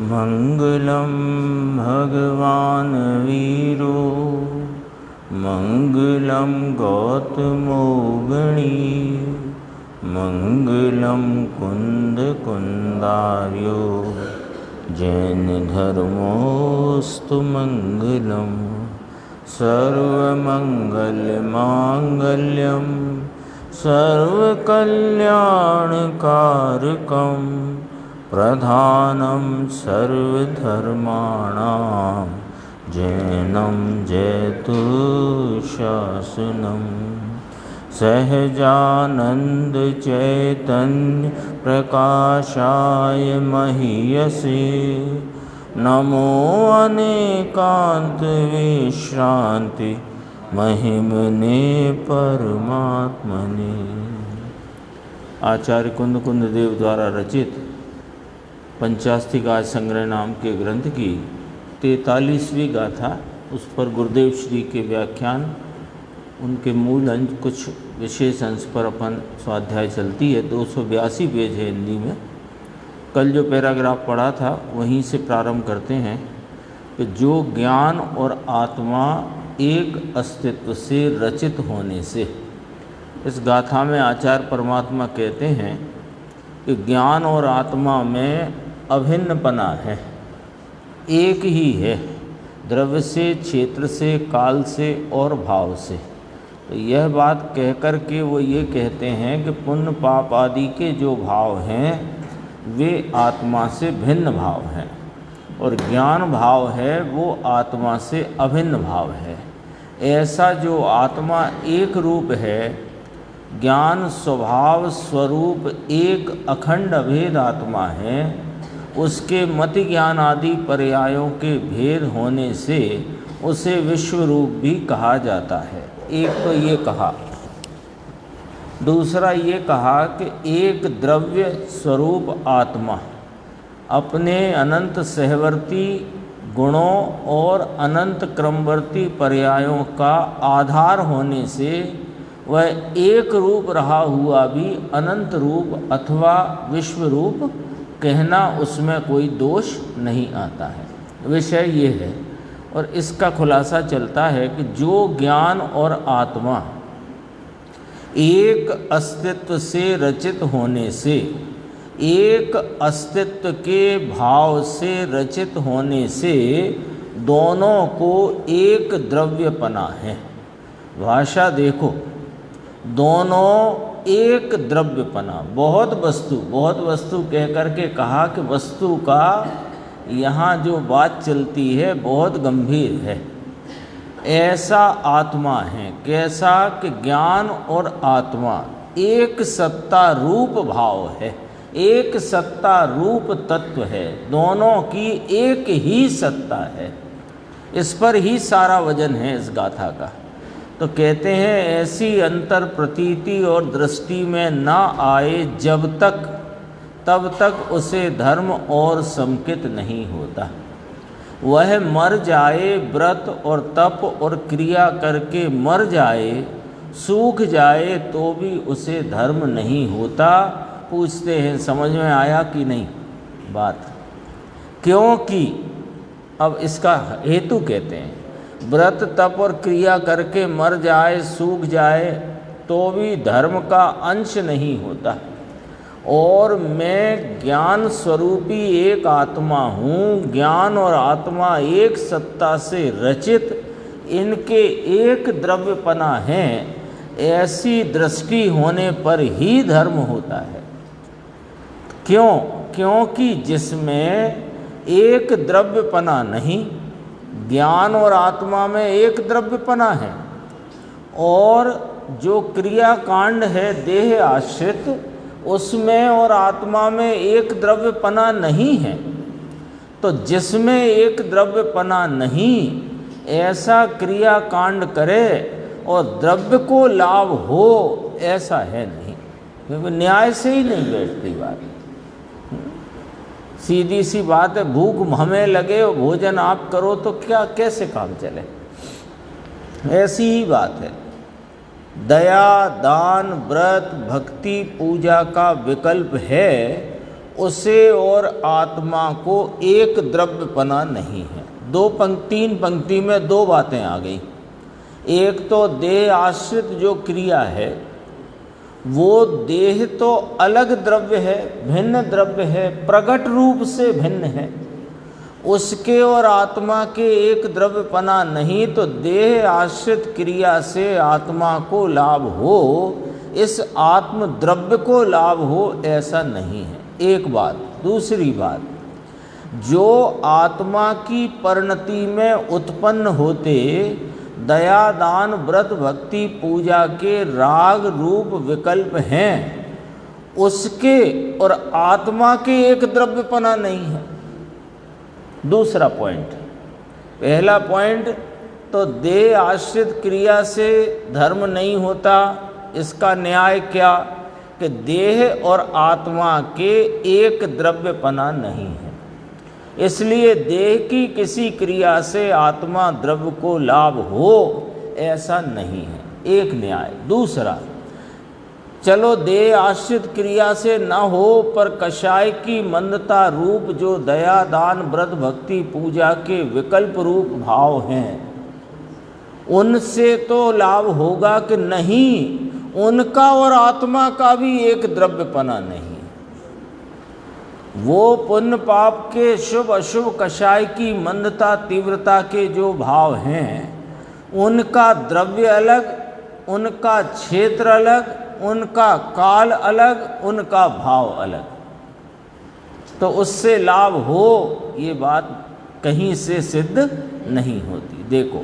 मंगलम भगवान वीरो मंगलम गौतमो गणी मंगलम कुंद कुंदार्यो जैन धर्मोस्तु मंगलम सर्वमंगल मांगल्यम सर्वकल्याणकारकं प्रधानं सर्वधर्माणां जैनं जयतु शासनं सहजानंद चैतन्य प्रकाशाय महीयसे नमो अनेकांत विश्रांति महिमने परमात्मने। आचार्य कुंद कुंद देव द्वारा रचित पंचास्तिकाय संग्रह नाम के ग्रंथ की 43वीं गाथा, उस पर गुरुदेव श्री के व्याख्यान, उनके मूल अंश, कुछ विशेष अंश पर अपन स्वाध्याय चलती है। 282 पेज है हिंदी में। कल जो पैराग्राफ पढ़ा था वहीं से प्रारंभ करते हैं कि जो ज्ञान और आत्मा एक अस्तित्व से रचित होने से, इस गाथा में आचार्य परमात्मा कहते हैं कि ज्ञान और आत्मा में अभिन्नपना है, एक ही है, द्रव्य से, क्षेत्र से, काल से और भाव से। तो यह बात कहकर के वो ये कहते हैं कि पुण्य पाप आदि के जो भाव हैं वे आत्मा से भिन्न भाव हैं, और ज्ञान भाव है वो आत्मा से अभिन्न भाव है। ऐसा जो आत्मा एक रूप है, ज्ञान स्वभाव स्वरूप एक अखंड अभेद आत्मा है, उसके मति ज्ञान आदि पर्यायों के भेद होने से उसे विश्व रूप भी कहा जाता है। एक तो ये कहा, दूसरा ये कहा कि एक द्रव्य स्वरूप आत्मा अपने अनंत सहवर्ती गुणों और अनंत क्रमवर्ती पर्यायों का आधार होने से वह एक रूप रहा हुआ भी अनंत रूप अथवा विश्व रूप कहना, उसमें कोई दोष नहीं आता है। विषय ये है, और इसका खुलासा चलता है कि जो ज्ञान और आत्मा एक अस्तित्व से रचित होने से, एक अस्तित्व के भाव से रचित होने से दोनों को एक द्रव्यपना है। भाषा देखो, दोनों एक द्रव्यपना, बहुत वस्तु कह करके कहा कि वस्तु का यहाँ जो बात चलती है बहुत गंभीर है। ऐसा आत्मा है, कैसा कि ज्ञान और आत्मा एक सत्ता रूप भाव है, एक सत्ता रूप तत्व है, दोनों की एक ही सत्ता है। इस पर ही सारा वजन है इस गाथा का। तो कहते हैं ऐसी अंतर प्रतीति और दृष्टि में न आए जब तक, तब तक उसे धर्म और समकित नहीं होता। वह मर जाए, व्रत और तप और क्रिया करके मर जाए, सूख जाए तो भी उसे धर्म नहीं होता। पूछते हैं समझ में आया कि नहीं बात? क्योंकि अब इसका हेतु कहते हैं, व्रत तप और क्रिया करके मर जाए, सूख जाए तो भी धर्म का अंश नहीं होता। और मैं ज्ञान स्वरूपी एक आत्मा हूँ, ज्ञान और आत्मा एक सत्ता से रचित, इनके एक द्रव्यपना है, ऐसी दृष्टि होने पर ही धर्म होता है। क्यों? क्योंकि जिसमें एक द्रव्यपना नहीं, ज्ञान और आत्मा में एक द्रव्यपना है, और जो क्रिया कांड है देह आश्रित, उसमें और आत्मा में एक द्रव्यपना नहीं है। तो जिसमें एक द्रव्यपना नहीं, ऐसा क्रिया कांड करे और द्रव्य को लाभ हो, ऐसा है नहीं। क्योंकि न्याय से ही नहीं बैठती बात। सीधी सी बात है, भूख हमें लगे और भोजन आप करो तो क्या कैसे काम चले? ऐसी ही बात है। दया, दान, व्रत, भक्ति, पूजा का विकल्प है, उसे और आत्मा को एक द्रव्यपना नहीं है। तीन पंक्ति में दो बातें आ गई। एक तो देह आश्रित जो क्रिया है वो देह तो अलग द्रव्य है, भिन्न द्रव्य है, प्रकट रूप से भिन्न है, उसके और आत्मा के एक द्रव्यपना नहीं। तो देह आश्रित क्रिया से आत्मा को लाभ हो, इस आत्म द्रव्य को लाभ हो, ऐसा नहीं है। एक बात। दूसरी बात, जो आत्मा की परिणति में उत्पन्न होते दया दान व्रत भक्ति पूजा के राग रूप विकल्प हैं, उसके और आत्मा के एक द्रव्यपना नहीं है। दूसरा पॉइंट। पहला पॉइंट तो देह आश्रित क्रिया से धर्म नहीं होता, इसका न्याय क्या कि देह और आत्मा के एक द्रव्यपना नहीं है, इसलिए देह की किसी क्रिया से आत्मा द्रव्य को लाभ हो ऐसा नहीं है, एक न्याय। दूसरा, चलो देह आश्रित क्रिया से न हो पर कषाय की मंदता रूप जो दया दान व्रत भक्ति पूजा के विकल्प रूप भाव हैं, उनसे तो लाभ होगा कि नहीं, उनका और आत्मा का भी एक द्रव्यपना नहीं। वो पुण्य पाप के शुभ अशुभ कषाय की मंदता तीव्रता के जो भाव हैं, उनका द्रव्य अलग, उनका क्षेत्र अलग, उनका काल अलग, उनका भाव अलग, तो उससे लाभ हो ये बात कहीं से सिद्ध नहीं होती। देखो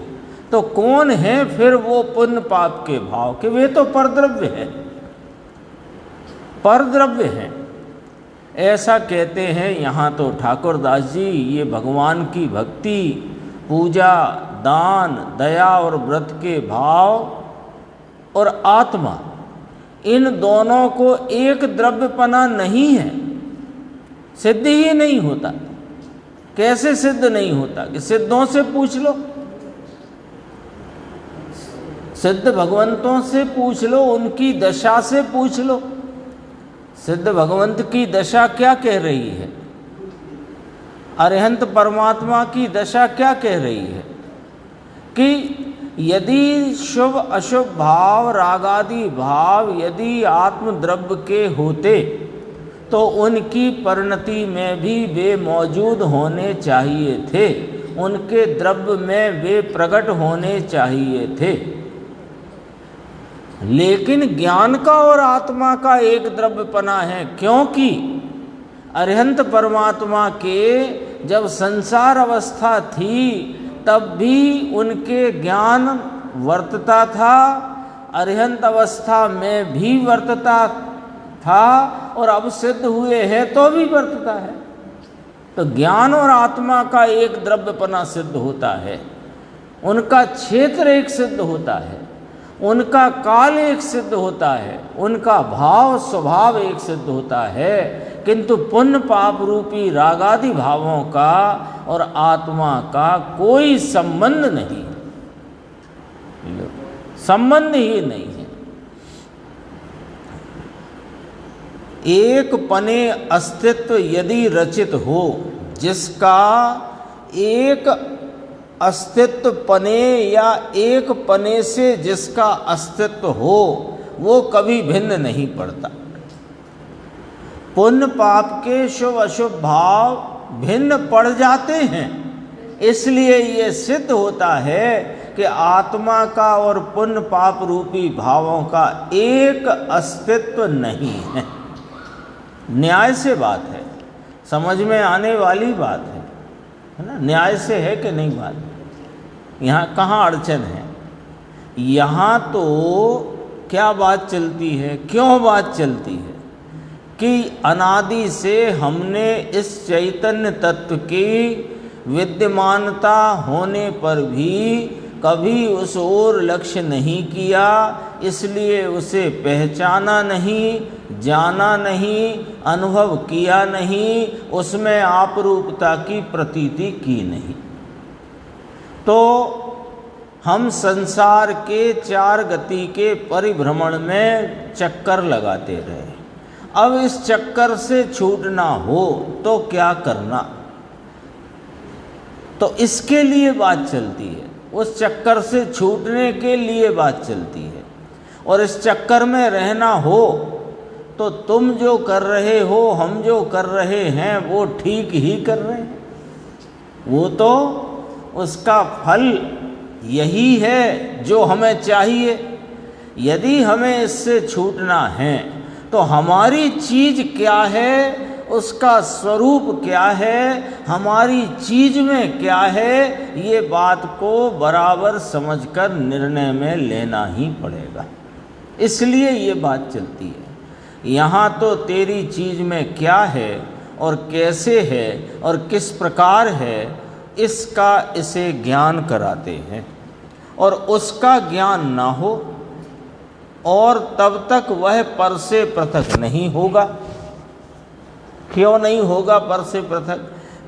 तो कौन है फिर वो पुण्य पाप के भाव के? वे तो परद्रव्य है, परद्रव्य है, ऐसा कहते हैं। यहाँ तो ठाकुरदास जी ये भगवान की भक्ति पूजा दान दया और व्रत के भाव और आत्मा, इन दोनों को एक द्रव्यपना नहीं है, सिद्ध ही नहीं होता। कैसे सिद्ध नहीं होता? कि सिद्धों से पूछ लो, सिद्ध भगवंतों से पूछ लो, उनकी दशा से पूछ लो। सिद्ध भगवंत की दशा क्या कह रही है? अरिहंत परमात्मा की दशा क्या कह रही है? कि यदि शुभ अशुभ भाव रागादि भाव यदि आत्मद्रव्य के होते तो उनकी परिणति में भी वे मौजूद होने चाहिए थे, उनके द्रव्य में वे प्रकट होने चाहिए थे। लेकिन ज्ञान का और आत्मा का एक द्रव्यपना है, क्योंकि अरिहंत परमात्मा के जब संसार अवस्था थी तब भी उनके ज्ञान वर्तता था, अरिहंत अवस्था में भी वर्तता था, और अब सिद्ध हुए हैं तो भी वर्तता है। तो ज्ञान और आत्मा का एक द्रव्यपना सिद्ध होता है, उनका क्षेत्र एक सिद्ध होता है, उनका काल एक सिद्ध होता है, उनका भाव स्वभाव एक सिद्ध होता है, किंतु पुण्य पाप रूपी रागादि भावों का और आत्मा का कोई संबंध नहीं, संबंध ही नहीं है। एक पने अस्तित्व यदि रचित हो, जिसका एक अस्तित्व पने या एक पने से जिसका अस्तित्व हो, वो कभी भिन्न नहीं पड़ता। पुण्य पाप के शुभ अशुभ भाव भिन्न पड़ जाते हैं, इसलिए ये सिद्ध होता है कि आत्मा का और पुण्य पाप रूपी भावों का एक अस्तित्व नहीं है। न्याय से बात है, समझ में आने वाली बात है ना? न्याय से है कि नहीं बात? यहाँ कहाँ अड़चन है? यहाँ तो क्या बात चलती है, क्यों बात चलती है कि अनादि से हमने इस चैतन्य तत्व की विद्यमानता होने पर भी कभी उस ओर लक्ष्य नहीं किया, इसलिए उसे पहचाना नहीं, जाना नहीं, अनुभव किया नहीं, उसमें आपरूपता की प्रतीति की नहीं। तो हम संसार के चार गति के परिभ्रमण में चक्कर लगाते रहे। अब इस चक्कर से छूटना हो तो क्या करना, तो इसके लिए बात चलती है, उस चक्कर से छूटने के लिए बात चलती है। और इस चक्कर में रहना हो तो तुम जो कर रहे हो, हम जो कर रहे हैं वो ठीक ही कर रहे हैं, वो तो उसका फल यही है जो हमें चाहिए। यदि हमें इससे छूटना है तो हमारी चीज़ क्या है, उसका स्वरूप क्या है, हमारी चीज़ में क्या है, ये बात को बराबर समझकर निर्णय में लेना ही पड़ेगा। इसलिए ये बात चलती है। यहाँ तो तेरी चीज़ में क्या है और कैसे है और किस प्रकार है, इसका इसे ज्ञान कराते हैं। और उसका ज्ञान ना हो और तब तक वह पर से पृथक नहीं होगा। क्यों नहीं होगा पर से पृथक?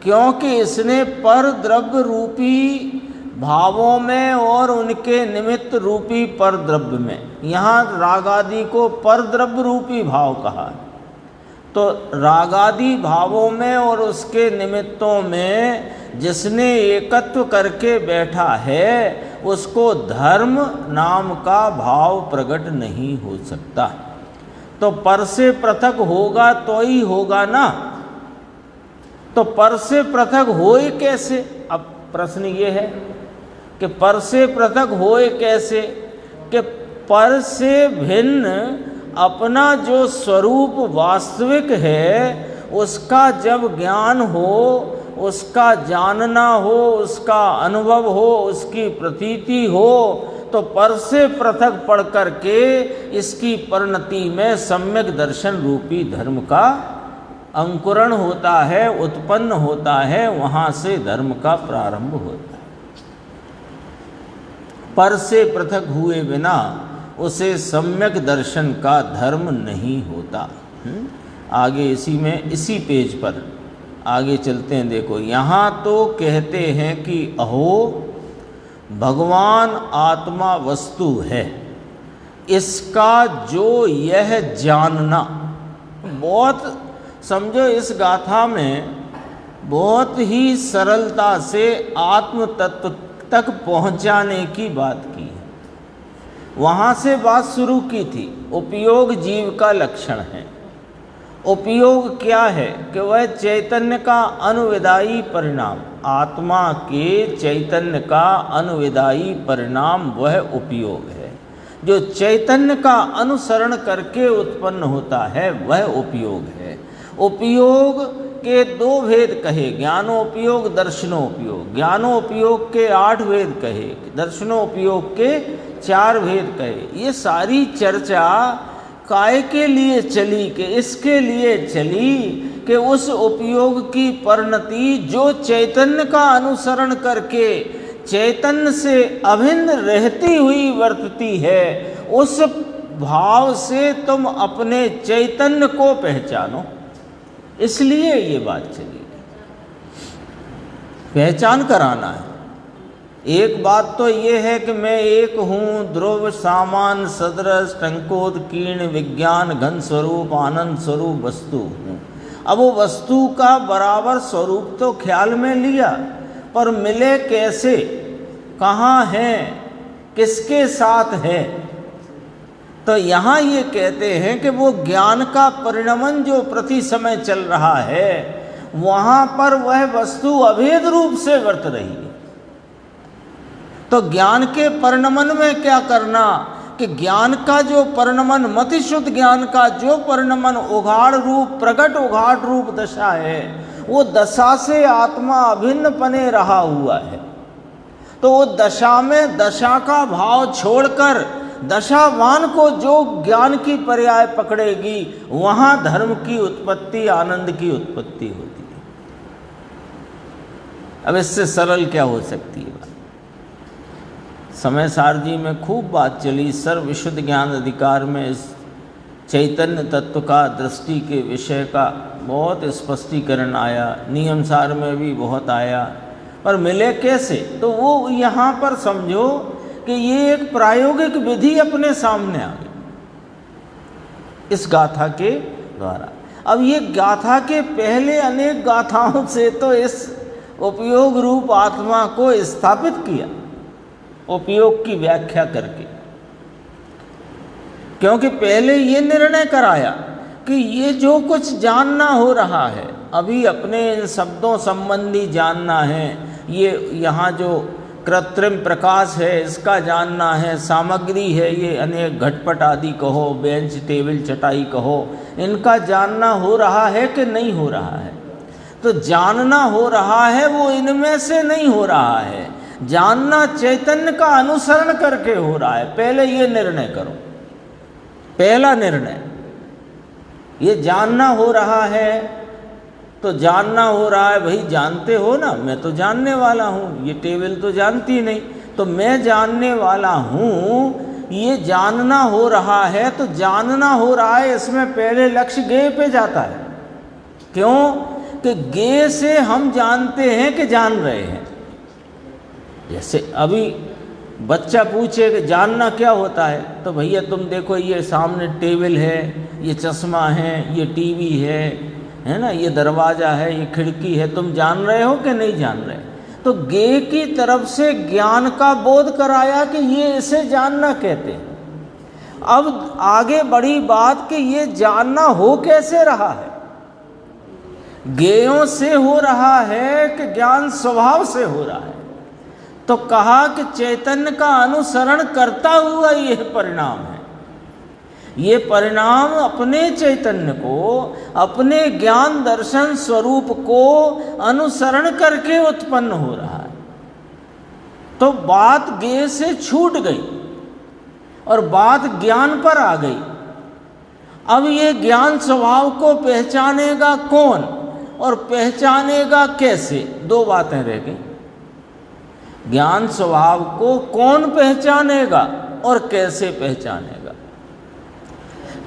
क्योंकि इसने पर द्रव्य रूपी भावों में और उनके निमित्त रूपी पर द्रव्य में, यहाँ रागादि को पर द्रव्य रूपी भाव कहा। तो रागादि भावों में और उसके निमित्तों में जिसने एकत्व करके बैठा है उसको धर्म नाम का भाव प्रकट नहीं हो सकता। तो पर से पृथक होगा तो ही होगा ना। तो पर से पृथक होए कैसे? अब प्रश्न ये है कि पर से पृथक होए कैसे, कि पर से भिन्न अपना जो स्वरूप वास्तविक है उसका जब ज्ञान हो, उसका जानना हो, उसका अनुभव हो, उसकी प्रतीति हो, तो पर से पृथक पढ़ करके इसकी परिणति में सम्यक दर्शन रूपी धर्म का अंकुरण होता है, उत्पन्न होता है, वहाँ से धर्म का प्रारंभ होता है। पर से पृथक हुए बिना उसे सम्यक दर्शन का धर्म नहीं होता। आगे इसी पेज पर आगे चलते हैं। देखो यहाँ तो कहते हैं कि अहो भगवान आत्मा वस्तु है, इसका जो यह जानना, बहुत समझो इस गाथा में बहुत ही सरलता से आत्म तत्व तक पहुँचाने की बात की है। वहाँ से बात शुरू की थी, उपयोग जीव का लक्षण है। उपयोग क्या है कि वह चैतन्य का अनुविदायी परिणाम, आत्मा के चैतन्य का अनुविदायी परिणाम वह उपयोग है। जो चैतन्य का अनुसरण करके उत्पन्न होता है वह उपयोग है। उपयोग के दो भेद कहे, ज्ञानोपयोग दर्शनोपयोग। ज्ञानोपयोग के 8 भेद कहे, दर्शनोपयोग के 4 भेद कहे। ये सारी चर्चा काय के लिए चली, कि इसके लिए चली कि उस उपयोग की परिणति जो चैतन्य का अनुसरण करके चैतन्य से अभिन्न रहती हुई वर्तती है, उस भाव से तुम अपने चैतन्य को पहचानो। इसलिए ये बात चली, पहचान कराना है। एक बात तो ये है कि मैं एक हूँ, ध्रुव सामान सदृश टंकोत्कीर्ण विज्ञान घन स्वरूप आनंद स्वरूप वस्तु हूँ। अब वो वस्तु का बराबर स्वरूप तो ख्याल में लिया, पर मिले कैसे, कहाँ है, किसके साथ है? तो यहाँ ये कहते हैं कि वो ज्ञान का परिणमन जो प्रति समय चल रहा है, वहाँ पर वह वस्तु अभेद रूप से वर्त रही है। तो ज्ञान के परिणमन में क्या करना कि ज्ञान का जो परिणमन, मति शुद्ध ज्ञान का जो परिणमन उघाड़ रूप, प्रकट उघाड़ रूप दशा है, वो दशा से आत्मा अभिन्न पने रहा हुआ है। तो वो दशा में दशा का भाव छोड़कर दशावान को जो ज्ञान की पर्याय पकड़ेगी, वहाँ धर्म की उत्पत्ति, आनंद की उत्पत्ति होती है। अब इससे सरल क्या हो सकती है बात? समय सार जी में खूब बात चली, सर्व विशुद्ध ज्ञान अधिकार में इस चैतन्य तत्व का, दृष्टि के विषय का बहुत स्पष्टीकरण आया, नियम सार में भी बहुत आया, पर मिले कैसे? तो वो यहाँ पर समझो कि ये एक प्रायोगिक विधि अपने सामने आ गई इस गाथा के द्वारा। अब ये गाथा के पहले अनेक गाथाओं से तो इस उपयोग रूप आत्मा को स्थापित किया, उपयोग की व्याख्या करके, क्योंकि पहले ये निर्णय कराया कि ये जो कुछ जानना हो रहा है, अभी अपने इन शब्दों संबंधी जानना है, ये यहाँ जो कृत्रिम प्रकाश है इसका जानना है, सामग्री है ये अनेक घटपट आदि कहो, बेंच टेबल चटाई कहो, इनका जानना हो रहा है कि नहीं हो रहा है? तो जानना हो रहा है वो इनमें से नहीं हो रहा है, जानना चैतन्य का अनुसरण करके हो रहा है। पहले ये निर्णय करो, पहला निर्णय, ये जानना हो रहा है तो जानना हो रहा है, भाई जानते हो ना, मैं तो जानने वाला हूँ, ये टेबल तो जानती नहीं, तो मैं जानने वाला हूँ, ये जानना हो रहा है तो जानना हो रहा है, इसमें पहले लक्ष्य ज्ञेय पे जाता है। क्यों? कि ज्ञेय से हम जानते हैं कि जान रहे हैं। जैसे अभी बच्चा पूछे कि जानना क्या होता है, तो भैया तुम देखो ये सामने टेबल है, ये चश्मा है, ये टीवी है ना, ये दरवाज़ा है, ये खिड़की है, तुम जान रहे हो कि नहीं जान रहे? तो ज्ञेय की तरफ से ज्ञान का बोध कराया कि ये इसे जानना कहते हैं। अब आगे बड़ी बात कि ये जानना हो कैसे रहा है? ज्ञेयों से हो रहा है कि ज्ञान स्वभाव से हो रहा है? तो कहा कि चैतन्य का अनुसरण करता हुआ यह परिणाम है। ये परिणाम अपने चैतन्य को, अपने ज्ञान दर्शन स्वरूप को अनुसरण करके उत्पन्न हो रहा है। तो बात ज्ञेय से छूट गई और बात ज्ञान पर आ गई। अब ये ज्ञान स्वभाव को पहचानेगा कौन और पहचानेगा कैसे? दो बातें रह गई। ज्ञान स्वभाव को कौन पहचानेगा और कैसे पहचानेगा?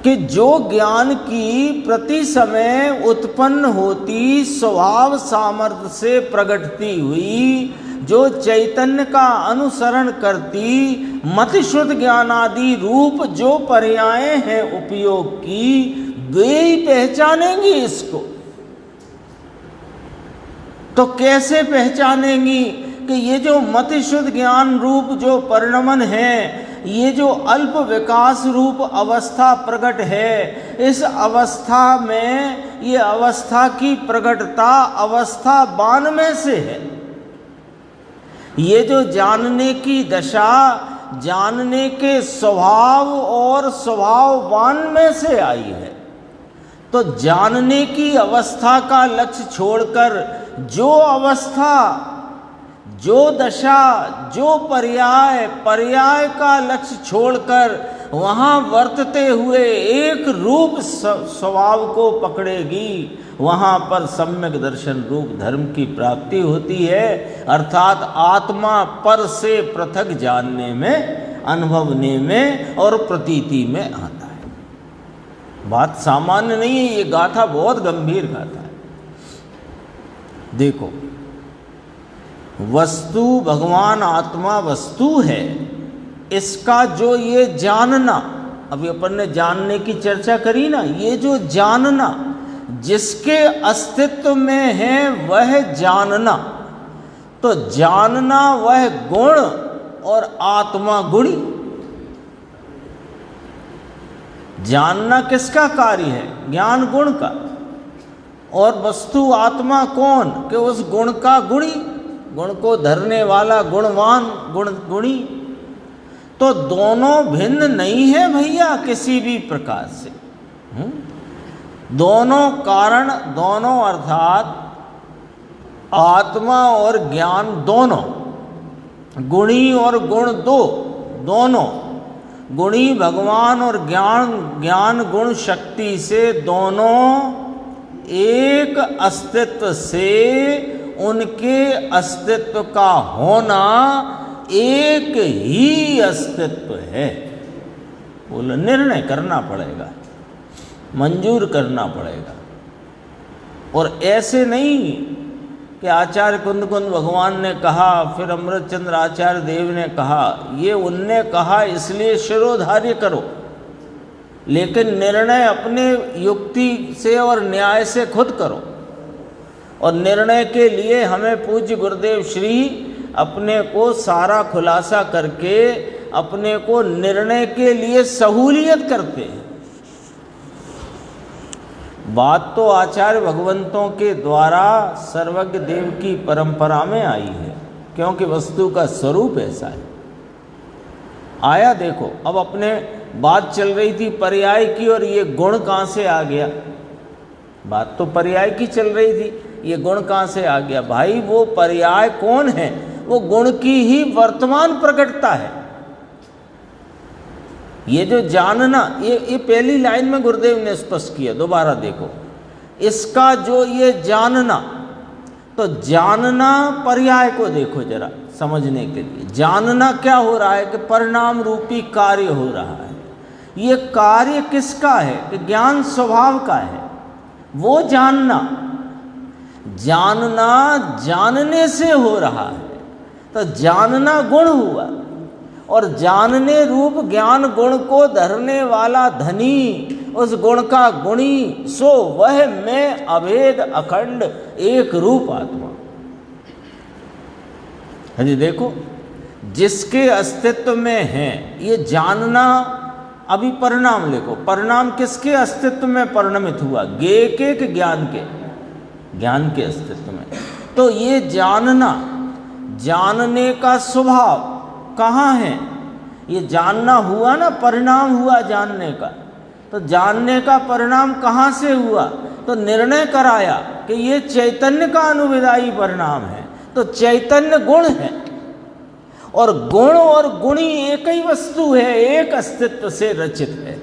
कि जो ज्ञान की प्रति समय उत्पन्न होती स्वभाव सामर्थ्य से प्रकटती हुई, जो चैतन्य का अनुसरण करती मति शुद्ध ज्ञानादि रूप जो पर्याय हैं उपयोग की, वे ही पहचानेंगी इसको। तो कैसे पहचानेंगी? कि ये जो मति शुद्ध ज्ञान रूप जो परिणमन है, ये जो अल्प विकास रूप अवस्था प्रकट है, इस अवस्था में ये अवस्था की प्रकटता अवस्था 92 से है। ये जो जानने की दशा, जानने के स्वभाव और स्वभाववान में से आई है। तो जानने की अवस्था का लक्ष्य छोड़कर जो अवस्था, जो दशा, जो पर्याय, पर्याय का लक्ष्य छोड़कर वहाँ वर्तते हुए एक रूप स्वभाव को पकड़ेगी, वहाँ पर सम्यक दर्शन रूप धर्म की प्राप्ति होती है। अर्थात आत्मा पर से पृथक जानने में, अनुभवने में और प्रतीति में आता है। बात सामान्य नहीं है, ये गाथा बहुत गंभीर गाथा है। देखो, वस्तु भगवान आत्मा वस्तु है, इसका जो ये जानना, अभी अपन ने जानने की चर्चा करी ना, ये जो जानना जिसके अस्तित्व में है वह जानना, तो जानना वह गुण और आत्मा गुणी। जानना किसका कार्य है? ज्ञान गुण का। और वस्तु आत्मा कौन? कि उस गुण का गुणी, गुण को धरने वाला गुणवान, गुण गुणी। तो दोनों भिन्न नहीं है भैया किसी भी प्रकार से। दोनों कारण, दोनों अर्थात आत्मा और ज्ञान दोनों, गुणी और गुण दो, दोनों गुणी भगवान और ज्ञान गुण शक्ति से दोनों एक अस्तित्व से, उनके अस्तित्व का होना एक ही अस्तित्व है। बोलो, निर्णय करना पड़ेगा, मंजूर करना पड़ेगा। और ऐसे नहीं कि आचार्य कुंद भगवान ने कहा, फिर अमृतचंद्र आचार्य देव ने कहा, ये उनने कहा इसलिए शिरोधार्य करो, लेकिन निर्णय अपने युक्ति से और न्याय से खुद करो। और निर्णय के लिए हमें पूज्य गुरुदेव श्री अपने को सारा खुलासा करके अपने को निर्णय के लिए सहूलियत करते हैं। बात तो आचार्य भगवंतों के द्वारा सर्वज्ञ देव की परंपरा में आई है, क्योंकि वस्तु का स्वरूप ऐसा है। आया देखो, अब अपने बात चल रही थी पर्याय की, और ये गुण कहाँ से आ गया? बात तो पर्याय की चल रही थी, ये गुण कहाँ से आ गया? भाई वो पर्याय कौन है? वो गुण की ही वर्तमान प्रकटता है। ये जो जानना, ये पहली लाइन में गुरुदेव ने स्पष्ट किया, दोबारा देखो, इसका जो ये जानना, तो जानना पर्याय को देखो जरा समझने के लिए। जानना क्या हो रहा है कि परिणाम रूपी कार्य हो रहा है। ये कार्य किसका है? कि ज्ञान स्वभाव का है। वो जानना, जानना जानने से हो रहा है, तो जानना गुण हुआ, और जानने रूप ज्ञान गुण को धरने वाला धनी, उस गुण का गुणी, सो वह मैं अभेद अखंड एक रूप आत्मा। जी देखो, जिसके अस्तित्व में है ये जानना। अभी परिणाम लिखो, परिणाम किसके अस्तित्व में परिणमित हुआ? एक ज्ञान के अस्तित्व में। तो ये जानना, जानने का स्वभाव कहाँ है? ये जानना हुआ ना, परिणाम हुआ जानने का। तो जानने का परिणाम कहाँ से हुआ? तो निर्णय कराया कि ये चैतन्य का अनुविदायी परिणाम है। तो चैतन्य गुण है, और गुण और गुणी एक ही वस्तु है, एक अस्तित्व से रचित है,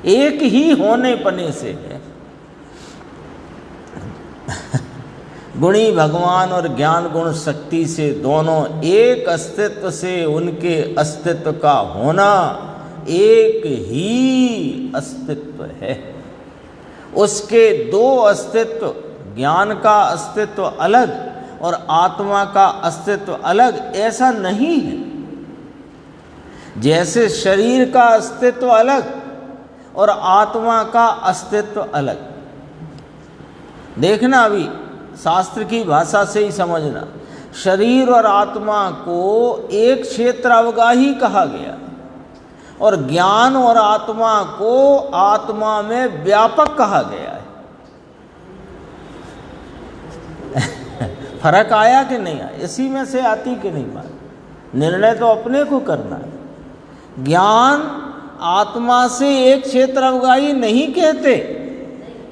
एक ही होने पने से है। गुणी भगवान और ज्ञान गुण शक्ति से दोनों एक अस्तित्व से, उनके अस्तित्व का होना एक ही अस्तित्व है। उसके दो अस्तित्व, ज्ञान का अस्तित्व अलग और आत्मा का अस्तित्व अलग, ऐसा नहीं है। जैसे शरीर का अस्तित्व अलग और आत्मा का अस्तित्व अलग। देखना, अभी शास्त्र की भाषा से ही समझना। शरीर और आत्मा को एक क्षेत्र अवगाही कहा गया, और ज्ञान और आत्मा को आत्मा में व्यापक कहा गया है। फर्क आया कि नहीं आया? इसी में से आती कि नहीं बात? निर्णय तो अपने को करना है। ज्ञान आत्मा से एक क्षेत्र अवगाही नहीं कहते,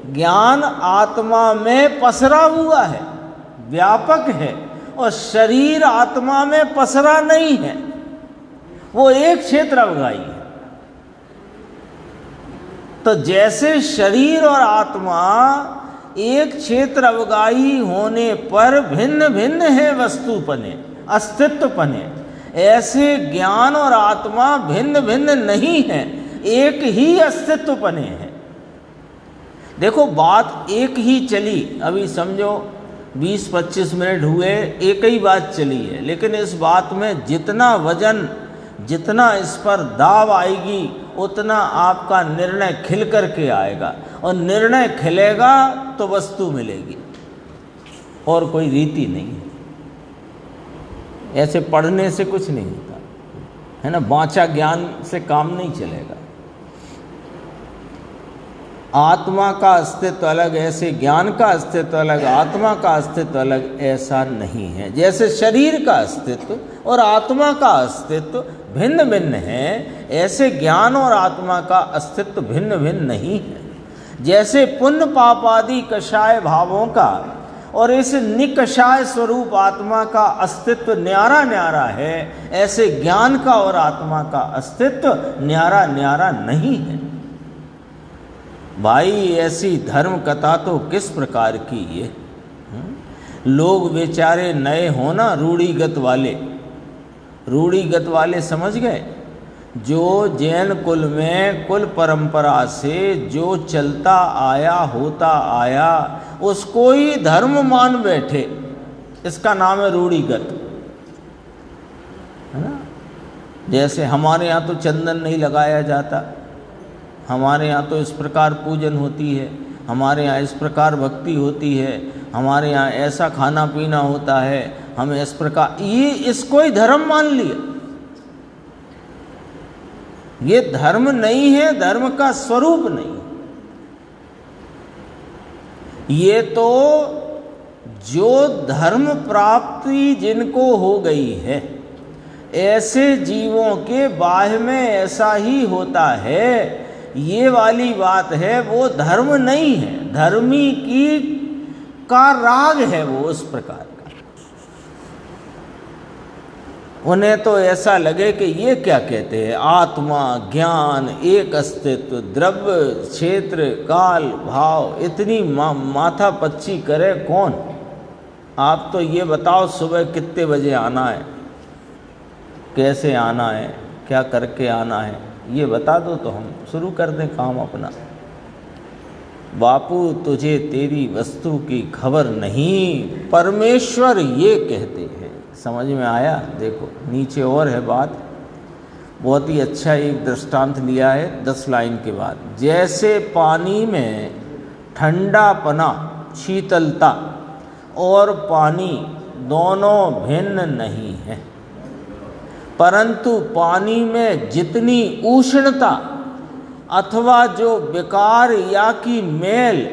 ज्ञान आत्मा में पसरा हुआ है, व्यापक है, और शरीर आत्मा में पसरा नहीं है, वो एक क्षेत्र अवगाही है। तो जैसे शरीर और आत्मा एक क्षेत्र अवगाही होने पर भिन्न भिन्न है वस्तुपने, अस्तित्वपने, ऐसे ज्ञान और आत्मा भिन्न भिन्न नहीं है, एक ही अस्तित्वपने है। देखो, बात एक ही चली, अभी समझो 20-25 मिनट हुए, एक ही बात चली है, लेकिन इस बात में जितना वजन, जितना इस पर दाव आएगी, उतना आपका निर्णय खिल करके आएगा, और निर्णय खिलेगा तो वस्तु मिलेगी, और कोई रीति नहीं है। ऐसे पढ़ने से कुछ नहीं होता है ना, बाँचा ज्ञान से काम नहीं चलेगा। आत्मा का अस्तित्व अलग, ऐसे ज्ञान का अस्तित्व अलग, आत्मा का अस्तित्व अलग, ऐसा नहीं है। जैसे शरीर का अस्तित्व और आत्मा का अस्तित्व भिन्न भिन्न है, ऐसे ज्ञान और आत्मा का अस्तित्व भिन्न भिन्न नहीं है। जैसे पुण्य पाप आदि कषाय भावों का और इस निकषाय स्वरूप आत्मा का अस्तित्व न्यारा न्यारा है, ऐसे ज्ञान का और आत्मा का अस्तित्व न्यारा न्यारा नहीं है। भाई, ऐसी धर्म कथा तो किस प्रकार की है? लोग बेचारे नए होना, रूढ़िगत वाले समझ गए। जो जैन कुल में कुल परंपरा से जो चलता आया, होता आया, उसको ही धर्म मान बैठे, इसका नाम है रूढ़िगत, है ना। जैसे हमारे यहाँ तो चंदन नहीं लगाया जाता, हमारे यहाँ तो इस प्रकार पूजन होती है, हमारे यहाँ इस प्रकार भक्ति होती है, हमारे यहाँ ऐसा खाना पीना होता है, हम इस प्रकार, ये इसको ही धर्म मान लिया। ये धर्म नहीं है, धर्म का स्वरूप नहीं। ये तो जो धर्म प्राप्ति जिनको हो गई है, ऐसे जीवों के बाह्य में ऐसा ही होता है, ये वाली बात है, वो धर्म नहीं है। धर्मी की का राग है वो उस प्रकार का। उन्हें तो ऐसा लगे कि ये क्या कहते हैं, आत्मा, ज्ञान, एक अस्तित्व, द्रव्य, क्षेत्र, काल, भाव, इतनी माथा पच्ची करे कौन? आप तो ये बताओ सुबह कितने बजे आना है, कैसे आना है, क्या करके आना है, ये बता दो तो हम शुरू कर दें काम अपना। बापू तुझे तेरी वस्तु की खबर नहीं, परमेश्वर ये कहते हैं। समझ में आया? देखो नीचे और है बात, बहुत ही अच्छा एक दृष्टांत लिया है 10 लाइन के बाद। जैसे पानी में ठंडापना, शीतलता और पानी दोनों भिन्न नहीं है, परंतु पानी में जितनी उष्णता अथवा जो विकार या की मेल,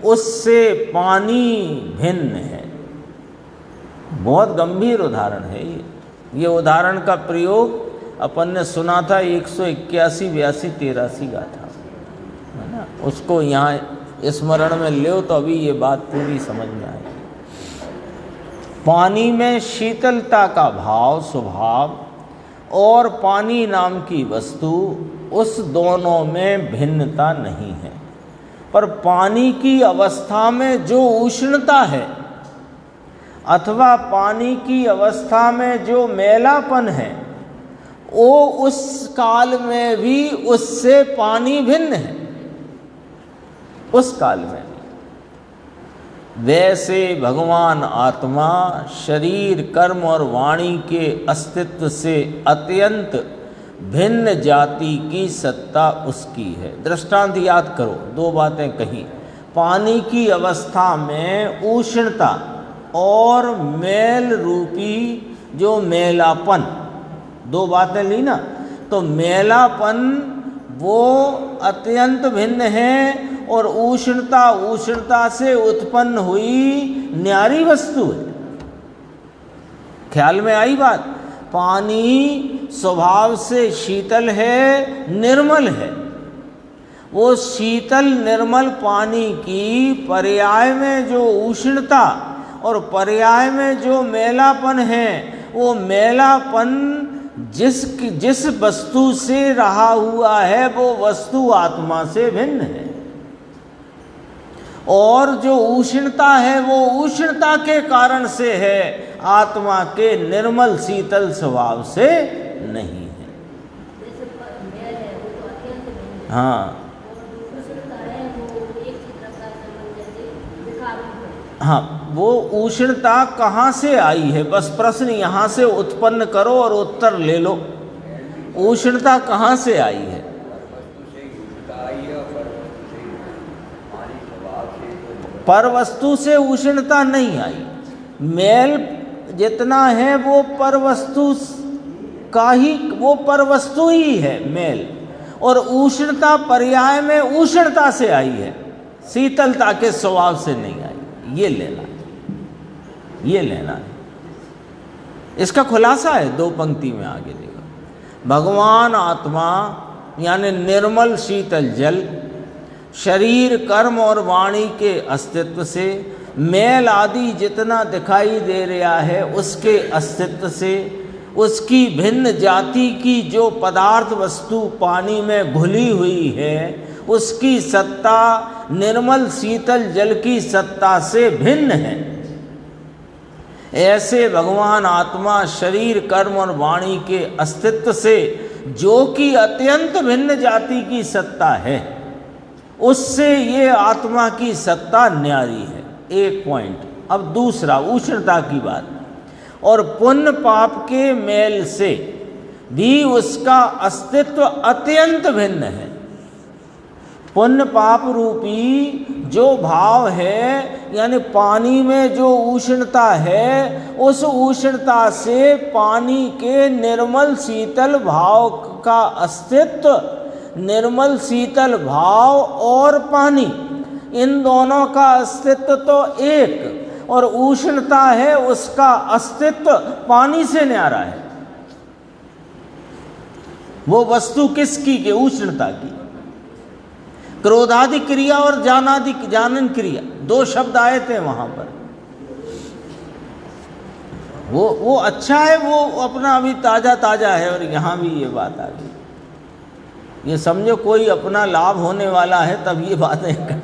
उससे पानी भिन्न है। बहुत गंभीर उदाहरण है ये उदाहरण का प्रयोग अपन ने सुना था 181, 82, 83 गाथा, है ना? उसको यहाँ स्मरण में ले तो अभी ये बात पूरी समझ में आएगी। पानी में शीतलता का भाव, स्वभाव और पानी नाम की वस्तु, उस दोनों में भिन्नता नहीं है, पर पानी की अवस्था में जो उष्णता है अथवा पानी की अवस्था में जो मैलापन है, वो उस काल में भी उससे पानी भिन्न है, उस काल में भी। वैसे भगवान आत्मा शरीर, कर्म और वाणी के अस्तित्व से अत्यंत भिन्न जाति की सत्ता उसकी है। दृष्टांत याद करो, 2 बातें कही। पानी की अवस्था में उष्णता और मेल रूपी जो मेलापन, 2 बातें ली ना, तो मेलापन वो अत्यंत भिन्न है और उष्णता से उत्पन्न हुई न्यारी वस्तु है। ख्याल में आई बात? पानी स्वभाव से शीतल है, निर्मल है। वो शीतल निर्मल पानी की पर्याय में जो उष्णता और पर्याय में जो मैलापन है, वो मैलापन जिस वस्तु से रहा हुआ है, वो वस्तु आत्मा से भिन्न है। और जो उष्णता है, वो उष्णता के कारण से है, आत्मा के निर्मल शीतल स्वभाव से नहीं है। हाँ हाँ, वो उष्णता कहाँ से आई है, बस प्रश्न यहाँ से उत्पन्न करो और उत्तर ले लो। उष्णता कहाँ से आई है? पर वस्तु से उष्णता नहीं आई। मेल जितना है वो पर वस्तु का ही, वो पर वस्तु ही है मेल, और उष्णता पर्याय में उष्णता से आई है, शीतलता के स्वभाव से नहीं आई। ये लेना है। इसका खुलासा है 2 पंक्ति में आगे देखो। भगवान आत्मा यानी निर्मल शीतल जल, शरीर, कर्म और वाणी के अस्तित्व से, मैल आदि जितना दिखाई दे रहा है उसके अस्तित्व से, उसकी भिन्न जाति की जो पदार्थ वस्तु पानी में घुली हुई है, उसकी सत्ता निर्मल शीतल जल की सत्ता से भिन्न है। ऐसे भगवान आत्मा शरीर, कर्म और वाणी के अस्तित्व से, जो कि अत्यंत भिन्न जाति की सत्ता है, उससे ये आत्मा की सत्ता न्यारी है। एक पॉइंट। अब दूसरा, उष्णता की बात। और पुण्य पाप के मेल से भी उसका अस्तित्व अत्यंत भिन्न है। पुण्य पाप रूपी जो भाव है, यानी पानी में जो उष्णता है, उस उष्णता से पानी के निर्मल शीतल भाव का अस्तित्व, निर्मल शीतल भाव और पानी, इन दोनों का अस्तित्व तो एक, और उष्णता है उसका अस्तित्व पानी से न्यारा है। वो वस्तु किसकी के? उष्णता की। क्रोधादि क्रिया और जानन क्रिया, दो शब्द आए थे वहां पर। वो अच्छा है, वो अपना अभी ताजा ताजा है, और यहां भी ये बात आ गई। ये समझो कोई अपना लाभ होने वाला है तब ये बातें कर।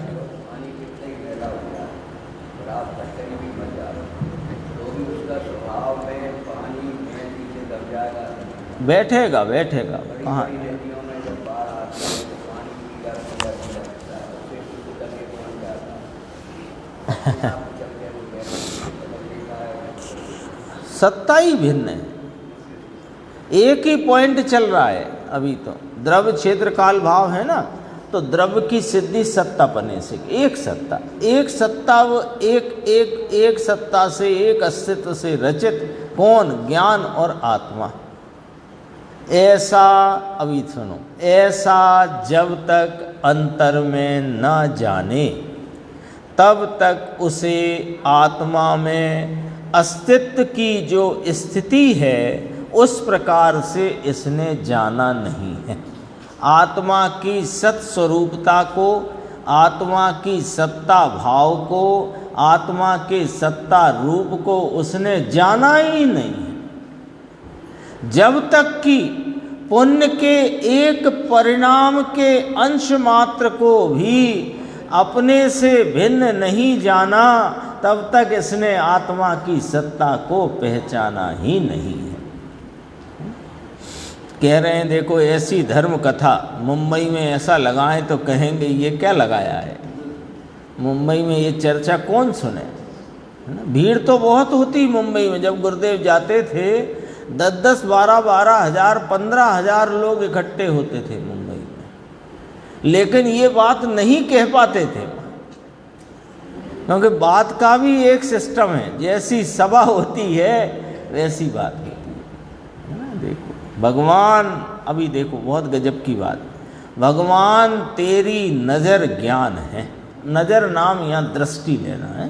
बैठेगा बैठेगा कहाँ? सत्ता ही भिन्न है, एक ही पॉइंट चल रहा है अभी तो। द्रव्य क्षेत्र काल भाव है ना, तो द्रव्य की सिद्धि सत्ता पने से, एक सत्ता, एक सत्ता, वो एक सत्ता से, एक अस्तित्व से रचित कौन? ज्ञान और आत्मा। ऐसा, अभी सुनो, ऐसा जब तक अंतर में न जाने तब तक उसे आत्मा में अस्तित्व की जो स्थिति है उस प्रकार से इसने जाना नहीं है। आत्मा की सत्स्वरूपता को, आत्मा की सत्ता भाव को, आत्मा के सत्ता रूप को उसने जाना ही नहीं है। जब तक कि पुण्य के एक परिणाम के अंश मात्र को भी अपने से भिन्न नहीं जाना, तब तक इसने आत्मा की सत्ता को पहचाना ही नहीं है। कह रहे हैं देखो ऐसी धर्म कथा मुंबई में ऐसा लगाएं तो कहेंगे ये क्या लगाया है, मुंबई में ये चर्चा कौन सुने, है ना। भीड़ तो बहुत होती मुंबई में, जब गुरुदेव जाते थे 10-10, 12-12 हज़ार, 15 हज़ार लोग इकट्ठे होते थे मुंबई में, लेकिन ये बात नहीं कह पाते थे, क्योंकि बात का भी एक सिस्टम है, जैसी सभा होती है वैसी बात होती है ना। देखो भगवान, अभी देखो बहुत गजब की बात, भगवान तेरी नज़र ज्ञान है, नज़र नाम यहाँ दृष्टि लेना है,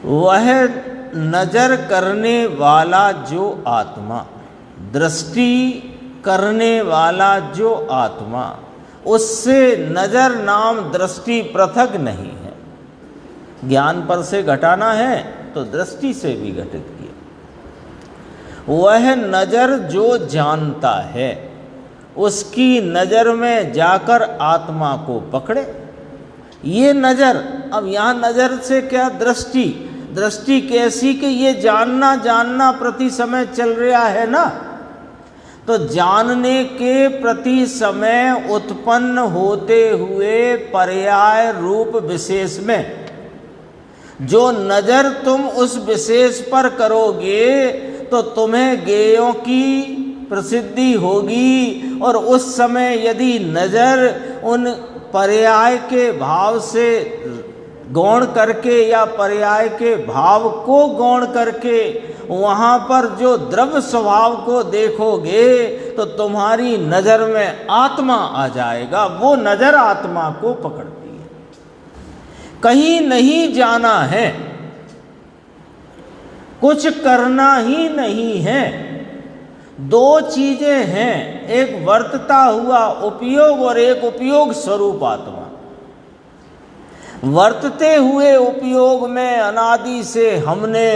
वह नज़र करने वाला जो आत्मा, दृष्टि करने वाला जो आत्मा, उससे नज़र नाम दृष्टि पृथक नहीं है। ज्ञान पर से घटाना है तो दृष्टि से भी घटित किया। वह नज़र जो जानता है उसकी नज़र में जाकर आत्मा को पकड़े। ये नज़र, अब यहाँ नज़र से क्या दृष्टि, दृष्टि कैसी कि ये जानना प्रति समय चल रहा है ना, तो जानने के प्रति समय उत्पन्न होते हुए पर्याय रूप विशेष में जो नज़र तुम उस विशेष पर करोगे तो तुम्हें ज्ञेयों की प्रसिद्धि होगी, और उस समय यदि नज़र उन पर्याय के भाव से गौण करके या पर्याय के भाव को गौण करके वहाँ पर जो द्रव्य स्वभाव को देखोगे तो तुम्हारी नज़र में आत्मा आ जाएगा, वो नज़र आत्मा को पकड़ती है। कहीं नहीं जाना है, कुछ करना ही नहीं है, दो चीजें हैं, एक वर्तता हुआ उपयोग और एक उपयोग स्वरूप आत्मा। वर्तते हुए उपयोग में अनादि से हमने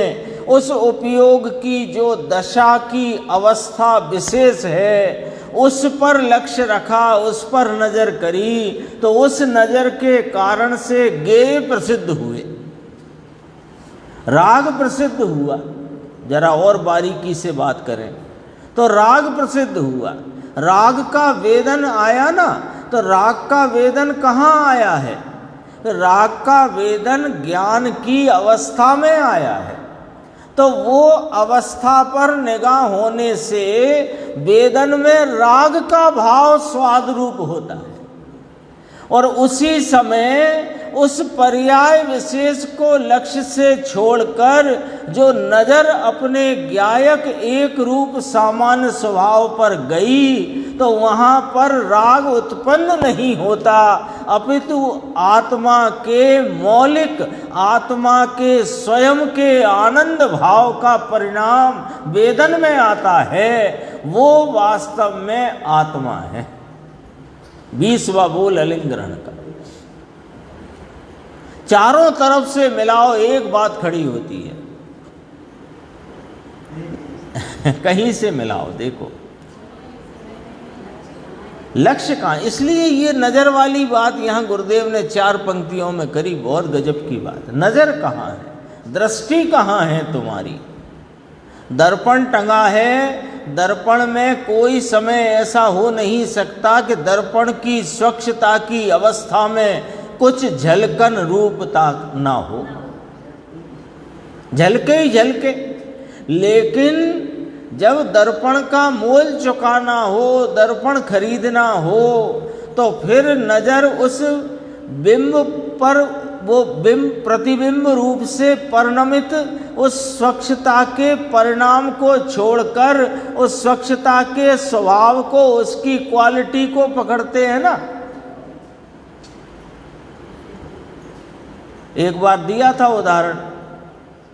उस उपयोग की जो दशा की अवस्था विशेष है उस पर लक्ष्य रखा, उस पर नज़र करी, तो उस नज़र के कारण से ज्ञेय प्रसिद्ध हुए, राग प्रसिद्ध हुआ। जरा और बारीकी से बात करें तो राग प्रसिद्ध हुआ, राग का वेदन आया ना, तो राग का वेदन कहाँ आया है? राग का वेदन ज्ञान की अवस्था में आया है, तो वो अवस्था पर निगाह होने से वेदन में राग का भाव स्वाद रूप होता है, और उसी समय उस पर्याय विशेष को लक्ष्य से छोड़कर जो नजर अपने ज्ञायक एक रूप सामान्य स्वभाव पर गई तो वहाँ पर राग उत्पन्न नहीं होता, अपितु आत्मा के मौलिक, आत्मा के स्वयं के आनंद भाव का परिणाम वेदन में आता है। वो वास्तव में आत्मा है। 20वां बोल अलिंग ग्रहण का। चारों तरफ से मिलाओ, एक बात खड़ी होती है। कहीं से मिलाओ, देखो लक्ष्य कहाँ। इसलिए ये नजर वाली बात यहाँ गुरुदेव ने 4 पंक्तियों में करी। बहुत गजब की बात। नजर कहाँ है, दृष्टि कहाँ है तुम्हारी। दर्पण टंगा है, दर्पण में कोई समय ऐसा हो नहीं सकता कि दर्पण की स्वच्छता की अवस्था में कुछ झलकन रूपता ना हो। झलके ही झलके, लेकिन जब दर्पण का मोल चुकाना हो, दर्पण खरीदना हो, तो फिर नजर उस बिंब पर, वो बिंब प्रतिबिंब रूप से परिणमित उस स्वच्छता के परिणाम को छोड़कर उस स्वच्छता के स्वभाव को, उसकी क्वालिटी को पकड़ते हैं ना। एक बार दिया था उदाहरण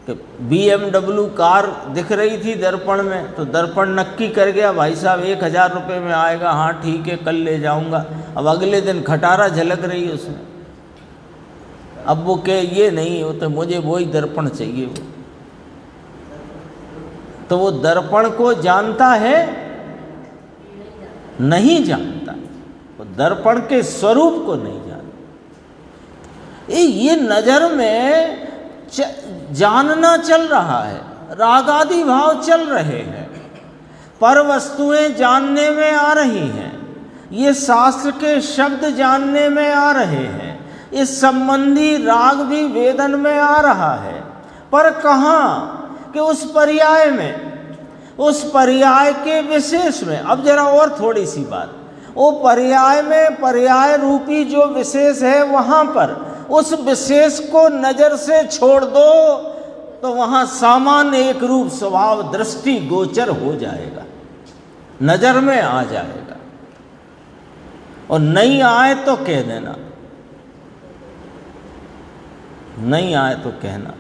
कि BMW कार दिख रही थी दर्पण में, तो दर्पण नक्की कर गया भाई साहब 1000 रुपये में आएगा, हाँ ठीक है कल ले जाऊंगा। अब अगले दिन खटारा झलक रही है उसमें। अब वो कहे ये नहीं हो तो मुझे वही दर्पण चाहिए। वो तो वो दर्पण को जानता है? नहीं जानता। वो दर्पण के स्वरूप को नहीं जानता। ये नजर में जानना चल रहा है, रागादि भाव चल रहे हैं, पर वस्तुएं जानने में आ रही हैं, ये शास्त्र के शब्द जानने में आ रहे हैं, इस संबंधी राग भी वेदन में आ रहा है। पर कहाँ कि उस पर्याय में, उस पर्याय के विशेष में। अब जरा और थोड़ी सी बात, वो पर्याय में पर्याय रूपी जो विशेष है वहाँ पर उस विशेष को नजर से छोड़ दो तो वहाँ सामान्य एक रूप स्वभाव दृष्टि गोचर हो जाएगा, नजर में आ जाएगा। और नहीं आए तो कह देना, नहीं आए तो कहना,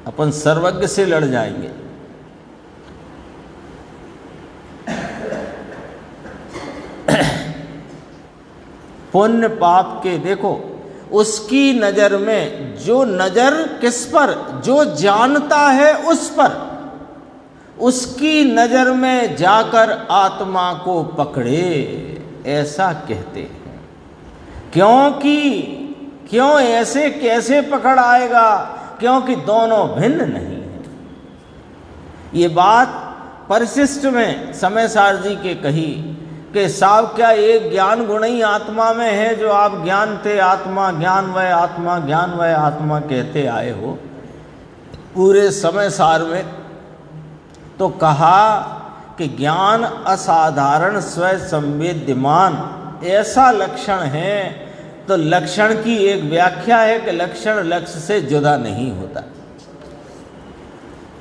अपन सर्वज्ञ से लड़ जाएंगे। पुण्य पाप के देखो, उसकी नजर में, जो नजर किस पर, जो जानता है उस पर, उसकी नजर में जाकर आत्मा को पकड़े, ऐसा कहते हैं। क्यों ऐसे कैसे पकड़ आएगा? क्योंकि दोनों भिन्न नहीं है। ये बात परिशिष्ट में समय सार जी के कही कि साहब क्या एक ज्ञान गुण ही आत्मा में है जो आप ज्ञान थे आत्मा, ज्ञान वह आत्मा, ज्ञान वह आत्मा कहते आए हो पूरे समय सार में। तो कहा कि ज्ञान असाधारण स्वयं संवेद्यमान ऐसा लक्षण है। तो लक्षण की एक व्याख्या है कि लक्षण लक्ष्य से जुदा नहीं होता,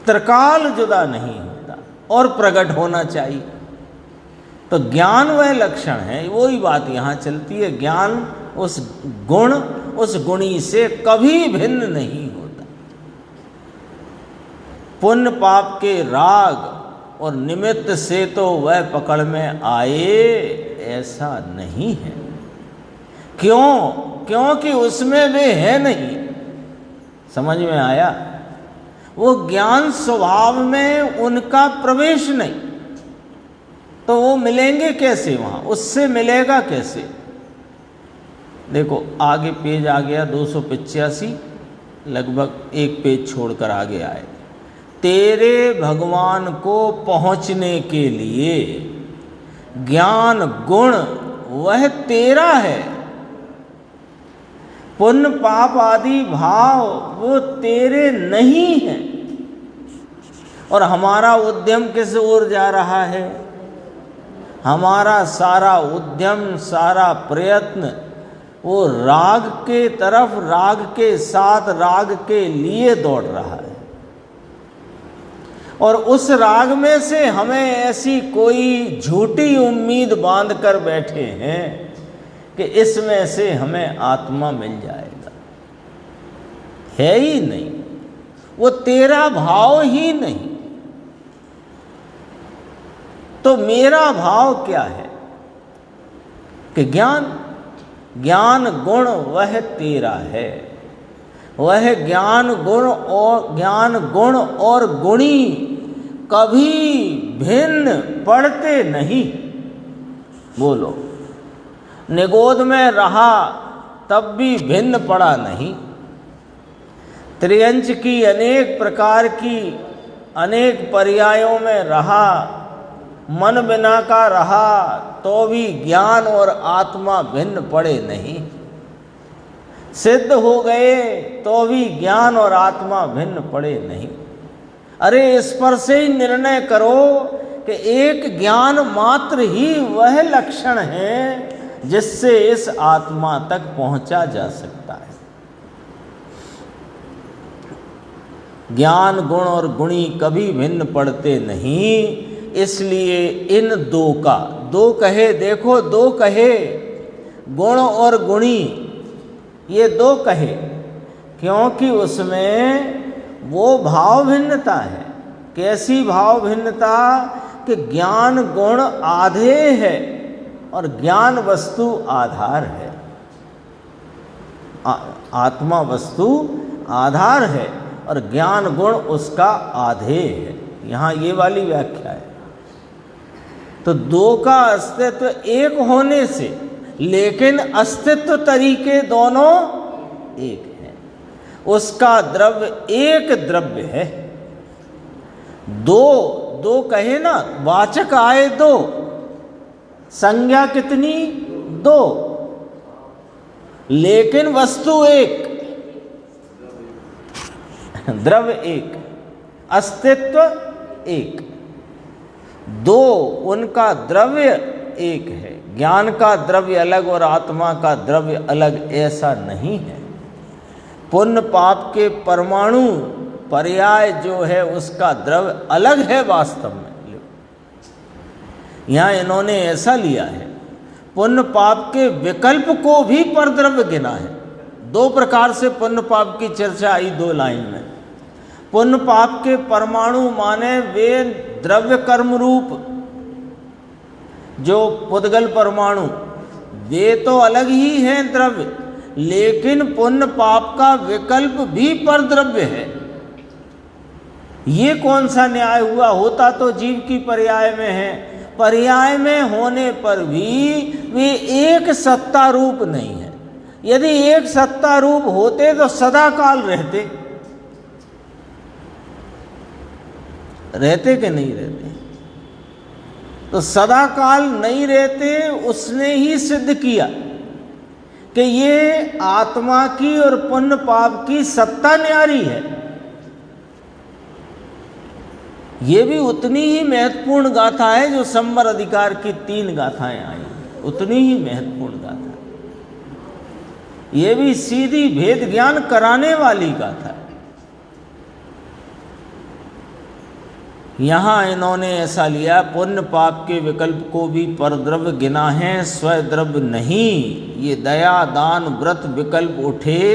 त्रिकाल जुदा नहीं होता और प्रकट होना चाहिए। तो ज्ञान वह लक्षण है, वही बात यहाँ चलती है। ज्ञान उस गुण, उस गुणी से कभी भिन्न नहीं होता। पुण्य पाप के राग और निमित्त से तो वह पकड़ में आए, ऐसा नहीं है। क्यों? क्योंकि उसमें वे है नहीं। समझ में आया? वो ज्ञान स्वभाव में उनका प्रवेश नहीं, तो वो मिलेंगे कैसे वहाँ? उससे मिलेगा कैसे? देखो आगे पेज आ गया 285, लगभग एक पेज छोड़कर आगे आए। तेरे भगवान को पहुँचने के लिए ज्ञान गुण वह तेरा है, पुण्य पाप आदि भाव वो तेरे नहीं हैं। और हमारा उद्यम किस ओर जा रहा है? हमारा सारा उद्यम, सारा प्रयत्न वो राग के तरफ, राग के साथ, राग के लिए दौड़ रहा है। और उस राग में से हमें ऐसी कोई झूठी उम्मीद बांध कर बैठे हैं कि इसमें से हमें आत्मा मिल जाएगा। है ही नहीं, वो तेरा भाव ही नहीं। तो मेरा भाव क्या है कि ज्ञान गुण वह तेरा है। वह ज्ञान गुण और गुणी कभी भिन्न पड़ते नहीं। बोलो, निगोद में रहा तब भी भिन्न पड़ा नहीं। त्रियंच की अनेक प्रकार की अनेक पर्यायों में रहा, मन बिना का रहा, तो भी ज्ञान और आत्मा भिन्न पड़े नहीं। सिद्ध हो गए तो भी ज्ञान और आत्मा भिन्न पड़े नहीं। अरे इस पर से ही निर्णय करो कि एक ज्ञान मात्र ही वह लक्षण है जिससे इस आत्मा तक पहुंचा जा सकता है। ज्ञान गुण और गुणी कभी भिन्न पड़ते नहीं। इसलिए इन दो का, दो कहे, देखो दो कहे, गुण और गुणी, ये दो कहे, क्योंकि उसमें वो भाव भिन्नता है। कैसी भाव भिन्नता कि ज्ञान गुण आधे है और ज्ञान वस्तु आधार है। आत्मा वस्तु आधार है और ज्ञान गुण उसका आधे है। यहाँ ये वाली व्याख्या है। तो दो का अस्तित्व एक होने से, लेकिन अस्तित्व तरीके दोनों एक हैं। उसका द्रव्य एक द्रव्य है। दो कहे ना, वाचक आए दो, संज्ञा कितनी? दो, लेकिन वस्तु एक, द्रव्य एक, अस्तित्व एक। दो, उनका द्रव्य एक है। ज्ञान का द्रव्य अलग और आत्मा का द्रव्य अलग, ऐसा नहीं है। पुण्य पाप के परमाणु पर्याय जो है उसका द्रव्य अलग है वास्तव में। यहाँ इन्होंने ऐसा लिया है, पुण्य पाप के विकल्प को भी परद्रव्य गिना है। दो प्रकार से पुण्य पाप की चर्चा आई दो लाइन में। पुण्य पाप के परमाणु माने वे द्रव्य कर्म रूप जो पुद्गल परमाणु, वे तो अलग ही हैं द्रव्य, लेकिन पुण्य पाप का विकल्प भी परद्रव्य है। ये कौन सा न्याय हुआ? होता तो जीव की पर्याय में है, पर्याय में होने पर भी वे एक सत्ता रूप नहीं है। यदि एक सत्ता रूप होते तो सदा काल रहते कि नहीं रहते? तो सदा काल नहीं रहते। उसने ही सिद्ध किया कि ये आत्मा की और पुण्य पाप की सत्ता न्यारी है। ये भी उतनी ही महत्वपूर्ण गाथा है जो संवर अधिकार की 3 गाथाएं आई, उतनी ही महत्वपूर्ण गाथा। ये भी सीधी भेद ज्ञान कराने वाली गाथा है। यहाँ इन्होंने ऐसा लिया, पुण्य पाप के विकल्प को भी परद्रव्य गिना है, स्वद्रव्य नहीं। ये दया दान व्रत विकल्प उठे,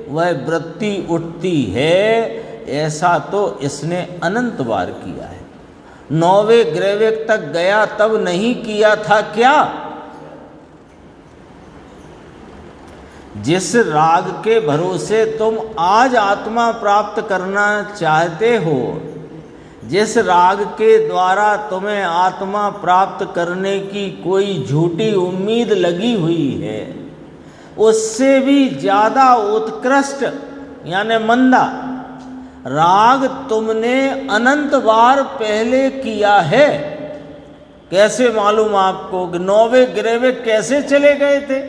वह वृत्ति उठती है, ऐसा तो इसने अनंत बार किया है। 9वें ग्रैविक तक गया तब नहीं किया था क्या? जिस राग के भरोसे तुम आज आत्मा प्राप्त करना चाहते हो, जिस राग के द्वारा तुम्हें आत्मा प्राप्त करने की कोई झूठी उम्मीद लगी हुई है, उससे भी ज़्यादा उत्कृष्ट यानी मंदा राग तुमने अनंत बार पहले किया है। कैसे मालूम आपको कि 9वें ग्रैविक कैसे चले गए थे?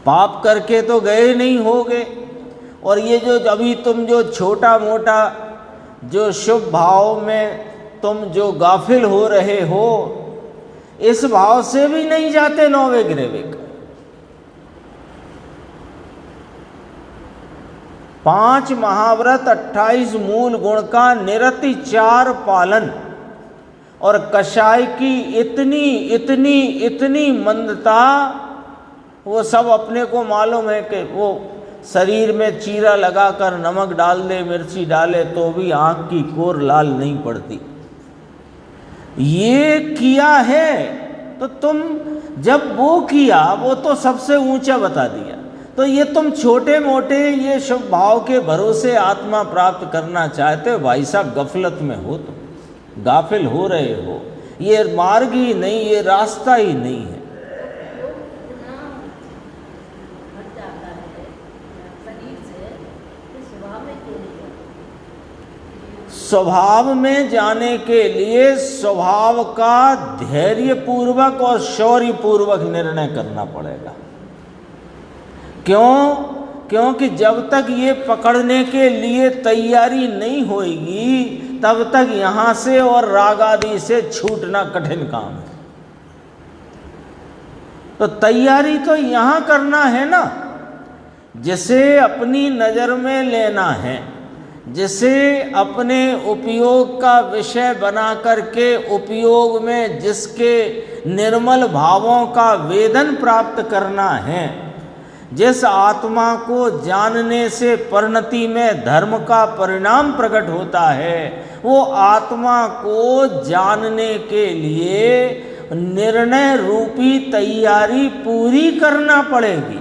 पाप करके तो गए नहीं होगे। और ये जो अभी तुम जो छोटा मोटा जो शुभ भाव में तुम जो गाफिल हो रहे हो, इस भाव से भी नहीं जाते नौवे ग्रेविक। 5 महाव्रत 28 मूल गुण का निरति 4 पालन और कषाय की इतनी इतनी इतनी मंदता, वो सब अपने को मालूम है कि वो शरीर में चीरा लगाकर नमक डाल दे, मिर्ची डाले तो भी आँख की कोर लाल नहीं पड़ती। ये किया है तो तुम जब वो किया वो तो सबसे ऊंचा बता दिया, तो ये तुम छोटे मोटे ये शुभ भाव के भरोसे आत्मा प्राप्त करना चाहते हो, भाई साहब गफलत में हो, तुम गाफिल हो रहे हो। ये मार्ग ही नहीं, ये रास्ता ही नहीं है। स्वभाव में जाने के लिए स्वभाव का धैर्य पूर्वक और शौर्य पूर्वक निर्णय करना पड़ेगा। क्यों? क्योंकि जब तक ये पकड़ने के लिए तैयारी नहीं होगी तब तक यहाँ से और राग आदि से छूटना कठिन काम है। तो तैयारी तो यहाँ करना है ना, जिसे अपनी नज़र में लेना है, जिसे अपने उपयोग का विषय बना करके उपयोग में जिसके निर्मल भावों का वेदन प्राप्त करना है, जिस आत्मा को जानने से परिणति में धर्म का परिणाम प्रकट होता है, वो आत्मा को जानने के लिए निर्णय रूपी तैयारी पूरी करना पड़ेगी।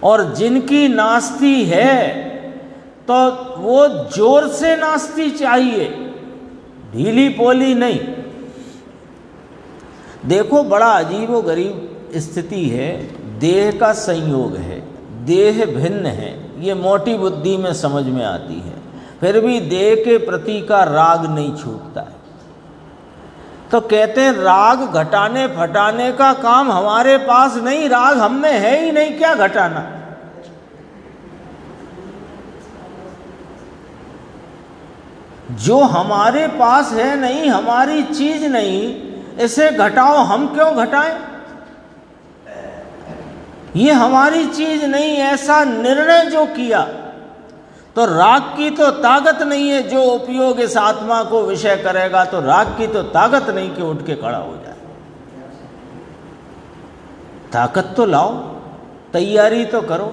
और जिनकी नास्ती है तो वो जोर से नास्ती चाहिए, ढीली पोली नहीं। देखो बड़ा अजीबोगरीब स्थिति है, देह का संयोग है, देह भिन्न है, ये मोटी बुद्धि में समझ में आती है, फिर भी देह के प्रति का राग नहीं छूटता है। तो कहते हैं राग घटाने फटाने का काम हमारे पास नहीं, राग हम में है ही नहीं, क्या घटाना। जो हमारे पास है नहीं, हमारी चीज नहीं, इसे घटाओ, हम क्यों घटाएं? ये हमारी चीज नहीं, ऐसा निर्णय जो किया, तो राग की तो ताकत नहीं है। जो उपयोग इस आत्मा को विषय करेगा तो राग की तो ताकत नहीं कि उठ के खड़ा हो जाए। ताकत तो लाओ, तैयारी तो करो।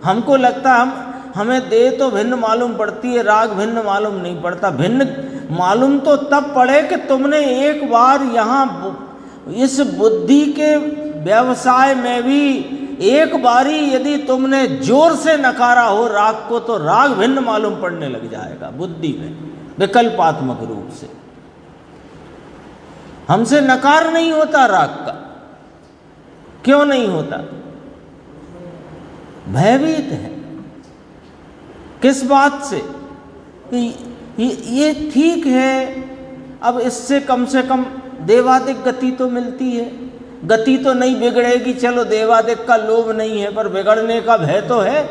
हमको लगता है हमें देह तो भिन्न मालूम पड़ती है, राग भिन्न मालूम नहीं पड़ता। भिन्न मालूम तो तब पड़े कि तुमने एक बार यहाँ इस बुद्धि के व्यवसाय में भी एक बारी यदि तुमने जोर से नकारा हो राग को, तो राग भिन्न मालूम पड़ने लग जाएगा बुद्धि में, विकल्पात्मक रूप से। हमसे नकार नहीं होता राग का। क्यों नहीं होता? भयभीत है। किस बात से? ये ठीक है, अब इससे कम से कम देवादिक गति तो मिलती है, गति तो नहीं बिगड़ेगी। चलो देवादिक का लोभ नहीं है, पर बिगड़ने का भय तो है।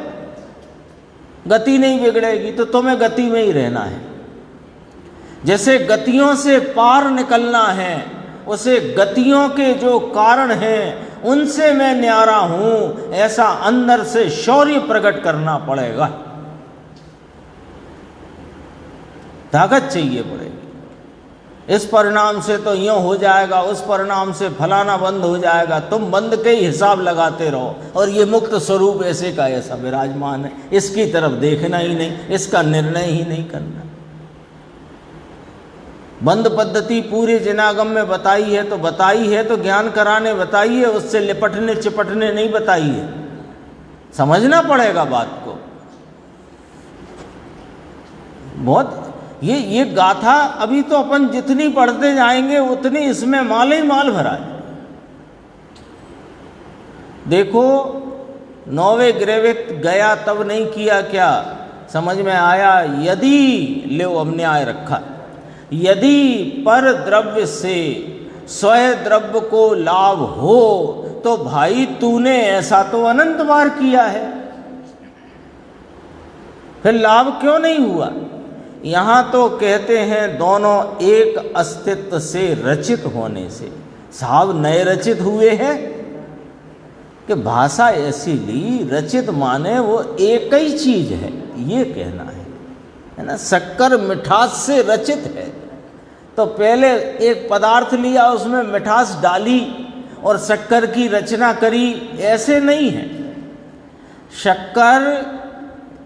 गति नहीं बिगड़ेगी तो तुम्हें गति में ही रहना है। जैसे गतियों से पार निकलना है, उसे गतियों के जो कारण हैं उनसे मैं न्यारा हूं, ऐसा अंदर से शौर्य प्रकट करना पड़ेगा। ताकत चाहिए पड़ेगी। इस परिणाम से तो यूँ हो जाएगा, उस परिणाम से फलाना बंद हो जाएगा, तुम बंद के ही हिसाब लगाते रहो। और ये मुक्त स्वरूप ऐसे का ऐसा विराजमान है, इसकी तरफ देखना ही नहीं, इसका निर्णय ही नहीं करना। बंद पद्धति पूरे जिनागम में बताई है तो बताई है, तो ज्ञान कराने बताई है, उससे लिपटने चिपटने नहीं बताई है। समझना पड़ेगा बात को। बहुत ये गाथा अभी तो अपन जितनी पढ़ते जाएंगे उतनी इसमें माल ही माल भरा है। देखो 9वें ग्रेविक गया तब नहीं किया, क्या समझ में आया? यदि ले अन्याय रखा, यदि पर द्रव्य से स्वय द्रव्य को लाभ हो तो भाई तूने ऐसा तो अनंत बार किया है, फिर लाभ क्यों नहीं हुआ? यहाँ तो कहते हैं दोनों एक अस्तित्व से रचित होने से। साहब नए रचित हुए हैं कि भाषा ऐसी ली, रचित माने वो एक ही चीज है, ये कहना है ना। शक्कर मिठास से रचित है, तो पहले एक पदार्थ लिया, उसमें मिठास डाली और शक्कर की रचना करी, ऐसे नहीं है। शक्कर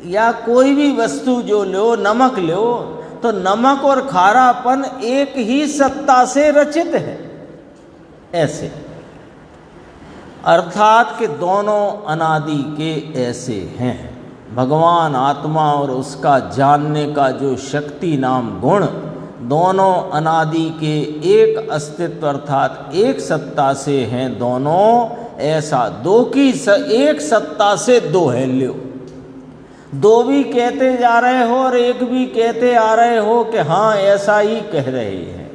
या कोई भी वस्तु जो लो, नमक लो, तो नमक और खारापन एक ही सत्ता से रचित है, ऐसे। अर्थात कि दोनों अनादि के ऐसे हैं। भगवान आत्मा और उसका जानने का जो शक्ति नाम गुण, दोनों अनादि के एक अस्तित्व अर्थात एक सत्ता से हैं दोनों, ऐसा दो की एक सत्ता से दो है। लो, दो भी कहते जा रहे हो और एक भी कहते आ रहे हो कि हाँ ऐसा ही कह रहे हैं।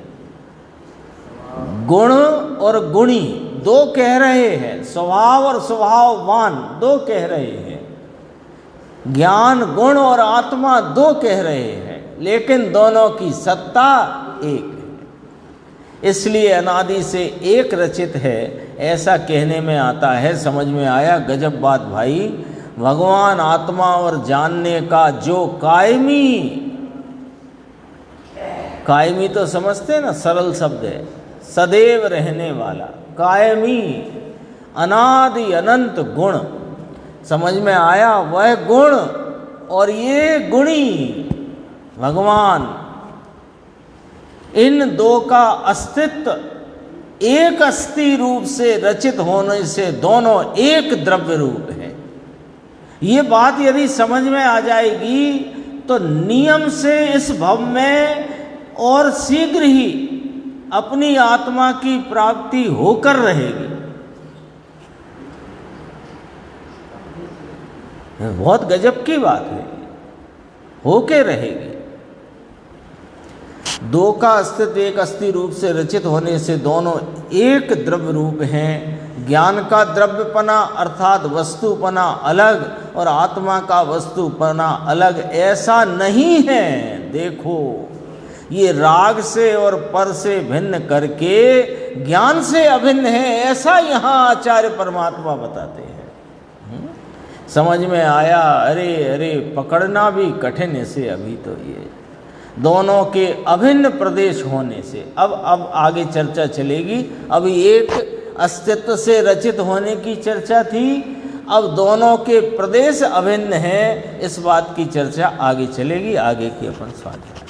गुण और गुणी दो कह रहे हैं, स्वभाव और स्वभाववान दो कह रहे हैं, ज्ञान गुण और आत्मा दो कह रहे हैं, लेकिन दोनों की सत्ता एक है। इसलिए अनादि से एक रचित है, ऐसा कहने में आता है। समझ में आया? गजब बात भाई। भगवान आत्मा और जानने का जो कायमी तो समझते ना, सरल शब्द है, सदैव रहने वाला, कायमी, अनादि अनंत गुण। समझ में आया? वह गुण और ये गुणी भगवान, इन दो का अस्तित्व एक अस्थि रूप से रचित होने से दोनों एक द्रव्य रूप है। ये बात यदि समझ में आ जाएगी तो नियम से इस भव में और शीघ्र ही अपनी आत्मा की प्राप्ति होकर रहेगी। बहुत गजब की बात है, होके रहेगी। दो का अस्तित्व एक अस्थि रूप से रचित होने से दोनों एक द्रव्य रूप हैं। ज्ञान का द्रव्यपना अर्थात वस्तुपना अलग और आत्मा का वस्तुपना अलग, ऐसा नहीं है। देखो, ये राग से और पर से भिन्न करके ज्ञान से अभिन्न है, ऐसा यहाँ आचार्य परमात्मा बताते हैं। समझ में आया? अरे अरे, पकड़ना भी कठिन ऐसे अभी तो ये दोनों के अभिन्न प्रदेश होने से। अब आगे चर्चा चलेगी। अभी एक अस्तित्व से रचित होने की चर्चा थी, अब दोनों के प्रदेश अभिन्न हैं, इस बात की चर्चा आगे चलेगी। आगे की अपन स्वाध्याय।